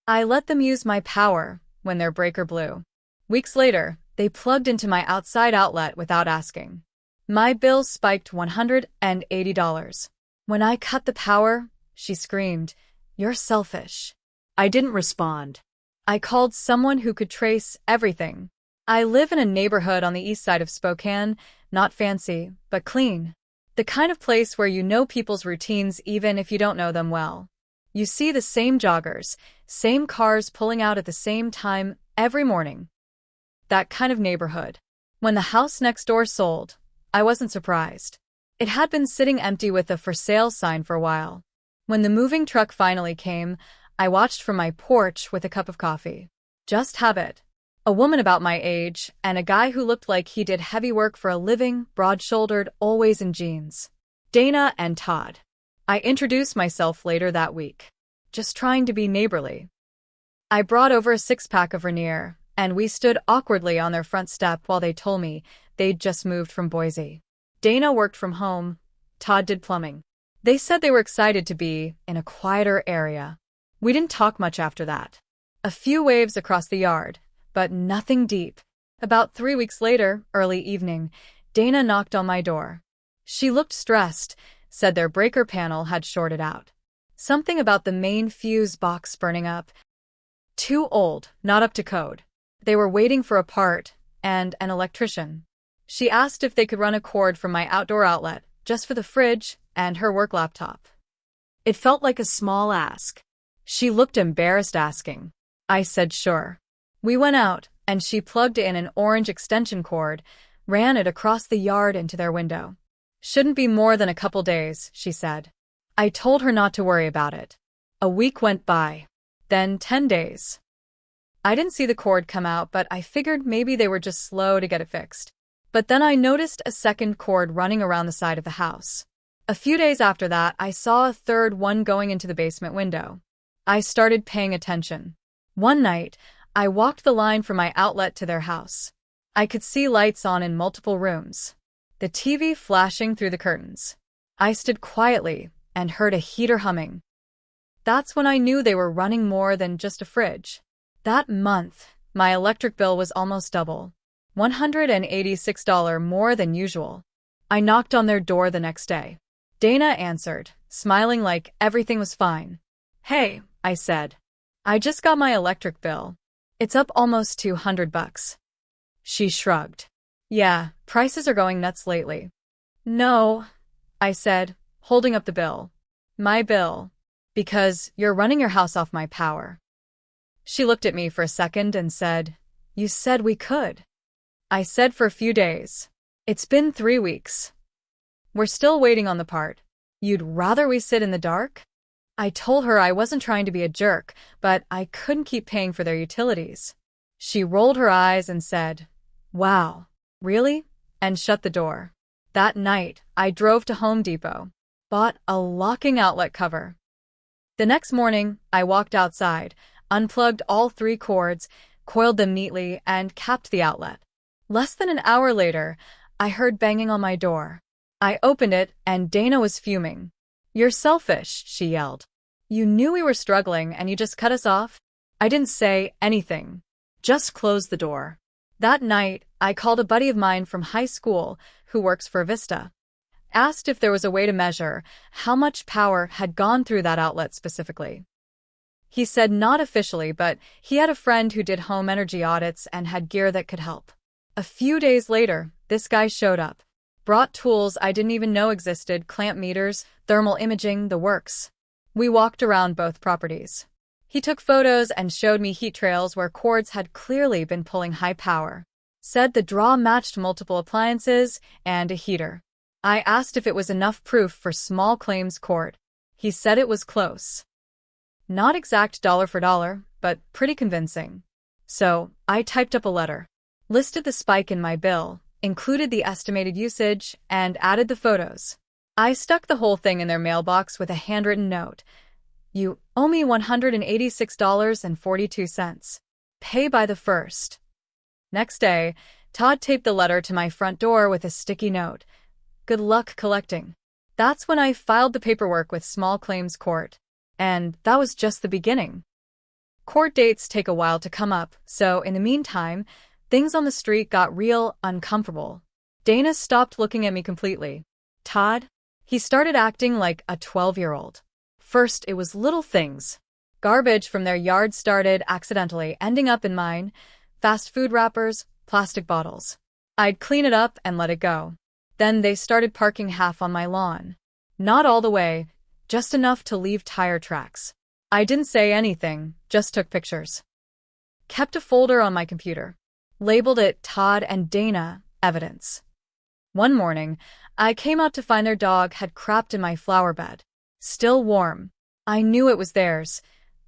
I let them use my power when their breaker blew. Weeks later, they plugged into my outside outlet without asking. My bill spiked $180. When I cut the power, she screamed, "You're selfish." I didn't respond. I called someone who could trace everything. I live in a neighborhood on the east side of Spokane, not fancy, but clean. The kind of place where you know people's routines even if you don't know them well. You see the same joggers, same cars pulling out at the same time every morning. That kind of neighborhood. When the house next door sold, I wasn't surprised. It had been sitting empty with a for sale sign for a while. When the moving truck finally came, I watched from my porch with a cup of coffee. Just have it. A woman about my age, and a guy who looked like he did heavy work for a living, broad-shouldered, always in jeans. Dana and Todd. I introduced myself later that week. Just trying to be neighborly. I brought over a six-pack of Rainier, and we stood awkwardly on their front step while they told me they'd just moved from Boise. Dana worked from home. Todd did plumbing. They said they were excited to be in a quieter area. We didn't talk much after that. A few waves across the yard, but nothing deep. About 3 weeks later, early evening, Dana knocked on my door. She looked stressed, said their breaker panel had shorted out. Something about the main fuse box burning up. Too old, not up to code. They were waiting for a part and an electrician. She asked if they could run a cord from my outdoor outlet, just for the fridge and her work laptop. It felt like a small ask. She looked embarrassed asking. I said sure. We went out, and she plugged in an orange extension cord, ran it across the yard into their window. Shouldn't be more than a couple days, she said. I told her not to worry about it. A week went by. Then 10 days. I didn't see the cord come out, but I figured maybe they were just slow to get it fixed. But then I noticed a second cord running around the side of the house. A few days after that, I saw a third one going into the basement window. I started paying attention. One night, I walked the line from my outlet to their house. I could see lights on in multiple rooms. The TV flashing through the curtains. I stood quietly and heard a heater humming. That's when I knew they were running more than just a fridge. That month, my electric bill was almost double. $186 more than usual. I knocked on their door the next day. Dana answered, smiling like everything was fine. "Hey," I said. "I just got my electric bill. It's up almost $200. She shrugged. "Yeah, prices are going nuts lately." "No," I said, holding up the bill. "My bill. Because you're running your house off my power." She looked at me for a second and said, "You said we could." I said for a few days. It's been 3 weeks. We're still waiting on the part. You'd rather we sit in the dark? I told her I wasn't trying to be a jerk, but I couldn't keep paying for their utilities. She rolled her eyes and said, "Wow, really?" and shut the door. That night, I drove to Home Depot, bought a locking outlet cover. The next morning, I walked outside, unplugged all 3 cords, coiled them neatly, and capped the outlet. Less than an hour later, I heard banging on my door. I opened it, and Dana was fuming. "You're selfish," she yelled. "You knew we were struggling, and you just cut us off?" I didn't say anything. Just closed the door. That night, I called a buddy of mine from high school who works for Vista. Asked if there was a way to measure how much power had gone through that outlet specifically. He said not officially, but he had a friend who did home energy audits and had gear that could help. A few days later, this guy showed up. Brought tools I didn't even know existed, clamp meters, thermal imaging, the works. We walked around both properties. He took photos and showed me heat trails where cords had clearly been pulling high power. Said the draw matched multiple appliances and a heater. I asked if it was enough proof for small claims court. He said it was close. Not exact dollar for dollar, but pretty convincing. So, I typed up a letter. Listed the spike in my bill, included the estimated usage, and added the photos. I stuck the whole thing in their mailbox with a handwritten note. "You owe me $186.42. Pay by the 1st. Next day, Todd taped the letter to my front door with a sticky note. "Good luck collecting." That's when I filed the paperwork with small claims court. And that was just the beginning. Court dates take a while to come up, so in the meantime, things on the street got real uncomfortable. Dana stopped looking at me completely. Todd? He started acting like a 12-year-old. First, it was little things. Garbage from their yard started accidentally ending up in mine. Fast food wrappers, plastic bottles. I'd clean it up and let it go. Then they started parking half on my lawn. Not all the way, just enough to leave tire tracks. I didn't say anything, just took pictures. Kept a folder on my computer. Labeled it Todd and Dana, evidence. One morning, I came out to find their dog had crapped in my flower bed. Still warm. I knew it was theirs.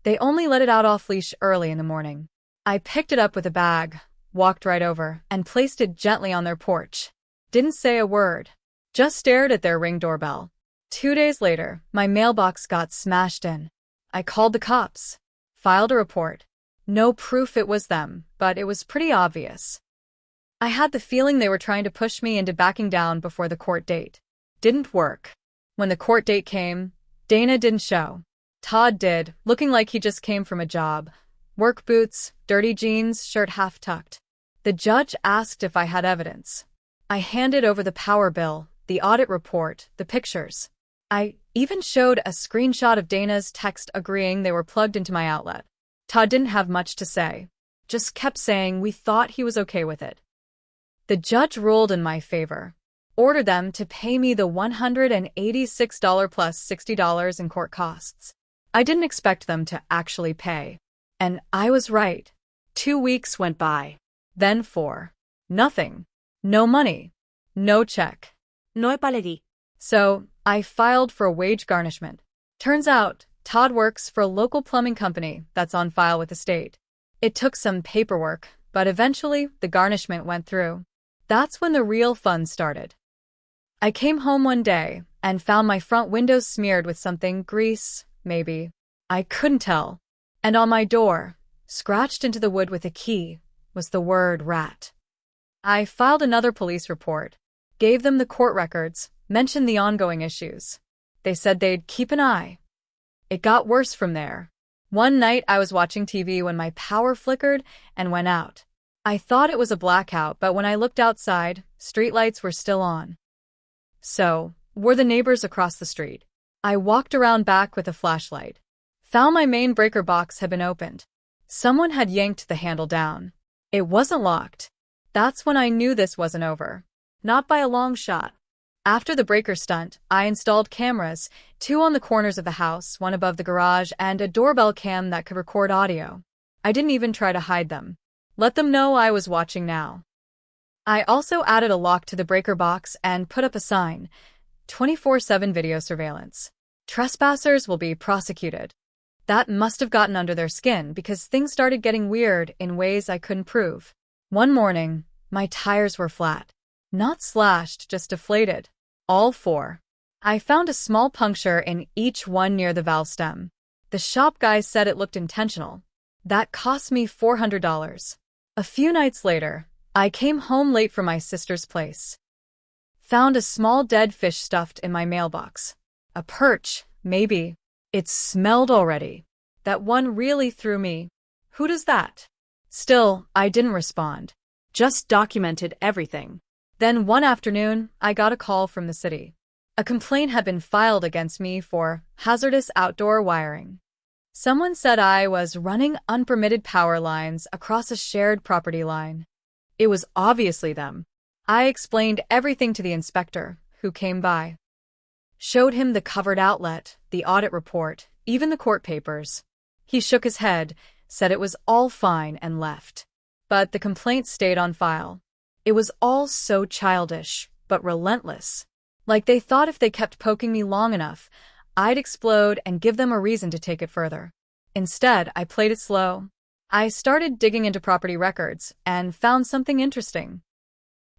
They only let it out off-leash early in the morning. I picked it up with a bag, walked right over, and placed it gently on their porch. Didn't say a word. Just stared at their Ring doorbell. 2 days later, my mailbox got smashed in. I called the cops. Filed a report. No proof it was them, but it was pretty obvious. I had the feeling they were trying to push me into backing down before the court date. Didn't work. When the court date came, Dana didn't show. Todd did, looking like he just came from a job. Work boots, dirty jeans, shirt half tucked. The judge asked if I had evidence. I handed over the power bill, the audit report, the pictures. I even showed a screenshot of Dana's text agreeing they were plugged into my outlet. Todd didn't have much to say. Just kept saying we thought he was okay with it. The judge ruled in my favor. Ordered them to pay me the $186 plus $60 in court costs. I didn't expect them to actually pay. And I was right. 2 weeks went by. Then 4. Nothing. No money. No check. No paleri. So, I filed for a wage garnishment. Turns out, Todd works for a local plumbing company that's on file with the state. It took some paperwork, but eventually the garnishment went through. That's when the real fun started. I came home one day and found my front windows smeared with something, grease, maybe. I couldn't tell. And on my door, scratched into the wood with a key, was the word rat. I filed another police report, gave them the court records, mentioned the ongoing issues. They said they'd keep an eye. It got worse from there. One night I was watching TV when my power flickered and went out. I thought it was a blackout, but when I looked outside, streetlights were still on. So, were the neighbors across the street. I walked around back with a flashlight. Found my main breaker box had been opened. Someone had yanked the handle down. It wasn't locked. That's when I knew this wasn't over. Not by a long shot. After the breaker stunt, I installed cameras, 2 on the corners of the house, 1 above the garage, and a doorbell cam that could record audio. I didn't even try to hide them. Let them know I was watching now. I also added a lock to the breaker box and put up a sign, 24/7 video surveillance. Trespassers will be prosecuted. That must have gotten under their skin because things started getting weird in ways I couldn't prove. One morning, my tires were flat. Not slashed, just deflated. All 4. I found a small puncture in each one near the valve stem. The shop guy said it looked intentional. That cost me $400. A few nights later, I came home late from my sister's place. Found a small dead fish stuffed in my mailbox. A perch, maybe. It smelled already. That one really threw me. Who does that? Still, I didn't respond. Just documented everything. Then one afternoon, I got a call from the city. A complaint had been filed against me for hazardous outdoor wiring. Someone said I was running unpermitted power lines across a shared property line. It was obviously them. I explained everything to the inspector, who came by. Showed him the covered outlet, the audit report, even the court papers. He shook his head, said it was all fine and left. But the complaint stayed on file. It was all so childish, but relentless. Like they thought if they kept poking me long enough, I'd explode and give them a reason to take it further. Instead, I played it slow. I started digging into property records and found something interesting.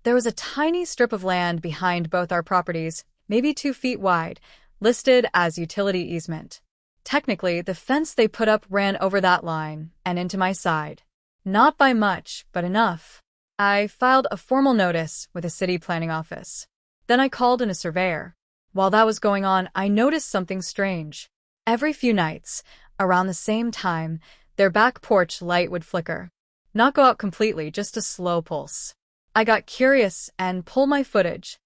There was a tiny strip of land behind both our properties, maybe 2 feet wide, listed as utility easement. Technically, the fence they put up ran over that line and into my side. Not by much, but enough. I filed a formal notice with the city planning office. Then I called in a surveyor. While that was going on, I noticed something strange. Every few nights, around the same time, Their back porch light would flicker. Not go out completely, just a slow pulse. I got curious and pulled my footage.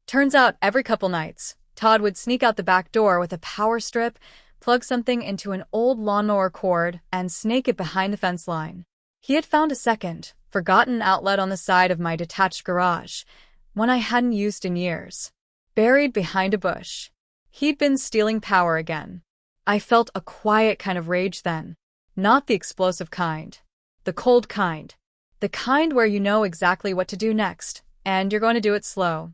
Turns out every couple nights, Todd would sneak out the back door with a power strip, plug something into an old lawnmower cord, and snake it behind the fence line. He had found a second, forgotten outlet on the side of my detached garage, one I hadn't used in years. Buried behind a bush. He'd been stealing power again. I felt a quiet kind of rage then. Not the explosive kind. The cold kind. The kind where you know exactly what to do next, and you're going to do it slow.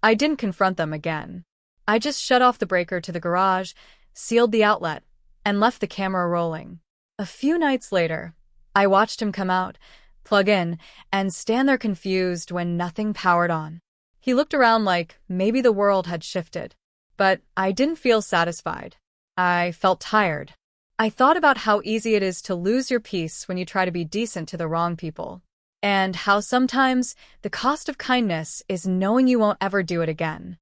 I didn't confront them again. I just shut off the breaker to the garage, sealed the outlet, and left the camera rolling. A few nights later, I watched him come out, plug in, and stand there confused when nothing powered on. He looked around like maybe the world had shifted. But I didn't feel satisfied. I felt tired. I thought about how easy it is to lose your peace when you try to be decent to the wrong people. And how sometimes the cost of kindness is knowing you won't ever do it again.